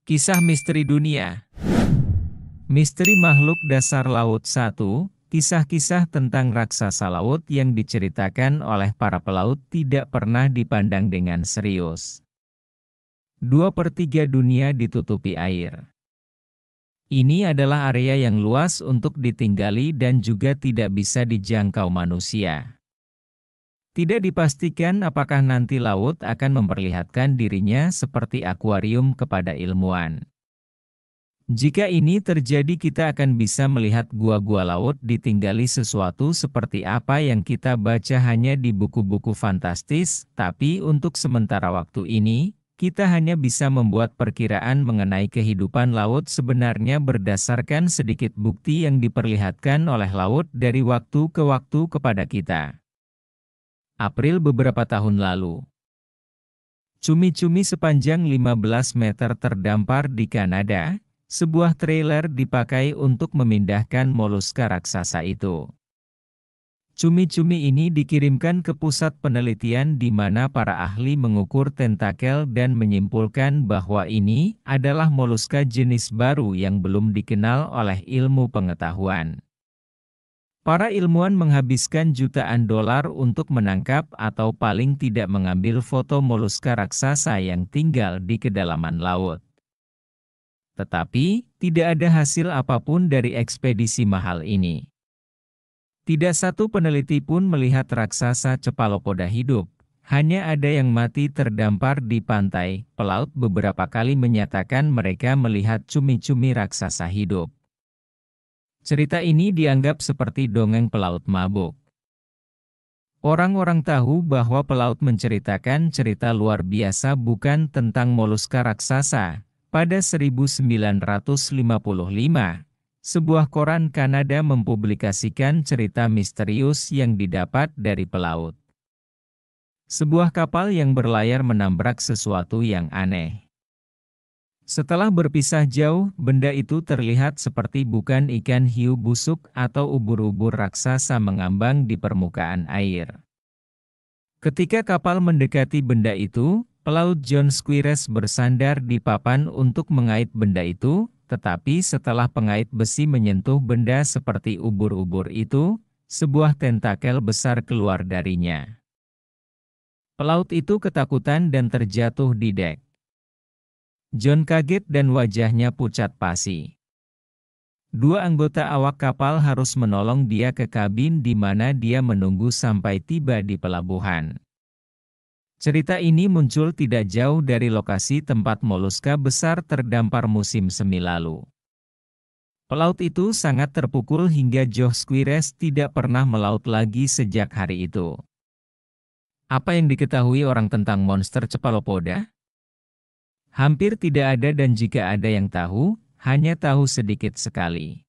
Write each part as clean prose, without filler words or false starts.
Kisah Misteri Dunia. Misteri Makhluk Dasar Laut 1, kisah-kisah tentang raksasa laut yang diceritakan oleh para pelaut tidak pernah dipandang dengan serius. 2/3 dunia ditutupi air. Ini adalah area yang luas untuk ditinggali dan juga tidak bisa dijangkau manusia. Tidak dipastikan apakah nanti laut akan memperlihatkan dirinya seperti akuarium kepada ilmuwan. Jika ini terjadi, kita akan bisa melihat gua-gua laut ditinggali sesuatu seperti apa yang kita baca hanya di buku-buku fantastis, tapi untuk sementara waktu ini, kita hanya bisa membuat perkiraan mengenai kehidupan laut sebenarnya berdasarkan sedikit bukti yang diperlihatkan oleh laut dari waktu ke waktu kepada kita. April beberapa tahun lalu. Cumi-cumi sepanjang 15 meter terdampar di Kanada. Sebuah trailer dipakai untuk memindahkan moluska raksasa itu. Cumi-cumi ini dikirimkan ke pusat penelitian di mana para ahli mengukur tentakel dan menyimpulkan bahwa ini adalah moluska jenis baru yang belum dikenal oleh ilmu pengetahuan. Para ilmuwan menghabiskan jutaan dolar untuk menangkap atau paling tidak mengambil foto moluska raksasa yang tinggal di kedalaman laut. Tetapi, tidak ada hasil apapun dari ekspedisi mahal ini. Tidak satu peneliti pun melihat raksasa cephalopoda hidup, hanya ada yang mati terdampar di pantai. Pelaut beberapa kali menyatakan mereka melihat cumi-cumi raksasa hidup. Cerita ini dianggap seperti dongeng pelaut mabuk. Orang-orang tahu bahwa pelaut menceritakan cerita luar biasa bukan tentang moluska raksasa. Pada 1955, sebuah koran Kanada mempublikasikan cerita misterius yang didapat dari pelaut. Sebuah kapal yang berlayar menabrak sesuatu yang aneh. Setelah berpisah jauh, benda itu terlihat seperti bukan ikan hiu busuk atau ubur-ubur raksasa mengambang di permukaan air. Ketika kapal mendekati benda itu, pelaut John Squires bersandar di papan untuk mengait benda itu, tetapi setelah pengait besi menyentuh benda seperti ubur-ubur itu, sebuah tentakel besar keluar darinya. Pelaut itu ketakutan dan terjatuh di dek. John kaget dan wajahnya pucat pasi. Dua anggota awak kapal harus menolong dia ke kabin di mana dia menunggu sampai tiba di pelabuhan. Cerita ini muncul tidak jauh dari lokasi tempat moluska besar terdampar musim semi lalu. Pelaut itu sangat terpukul hingga John Squires tidak pernah melaut lagi sejak hari itu. Apa yang diketahui orang tentang monster cephalopoda? Hampir tidak ada, dan jika ada yang tahu, hanya tahu sedikit sekali.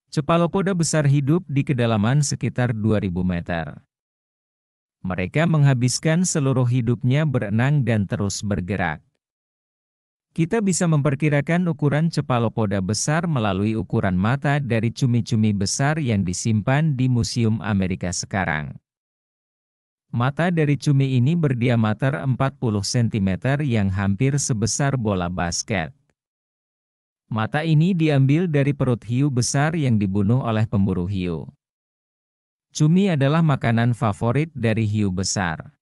Cephalopoda besar hidup di kedalaman sekitar 2000 meter. Mereka menghabiskan seluruh hidupnya berenang dan terus bergerak. Kita bisa memperkirakan ukuran cephalopoda besar melalui ukuran mata dari cumi-cumi besar yang disimpan di Museum Amerika sekarang. Mata dari cumi ini berdiameter 40 cm yang hampir sebesar bola basket. Mata ini diambil dari perut hiu besar yang dibunuh oleh pemburu hiu. Cumi adalah makanan favorit dari hiu besar.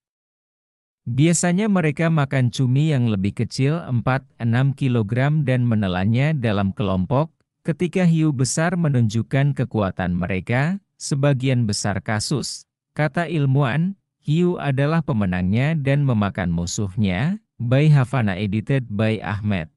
Biasanya mereka makan cumi yang lebih kecil 4-6 kg dan menelannya dalam kelompok. Ketika hiu besar menunjukkan kekuatan mereka, sebagian besar kasus, kata ilmuwan, hiu adalah pemenangnya dan memakan musuhnya. By Havana, edited by Ahmed.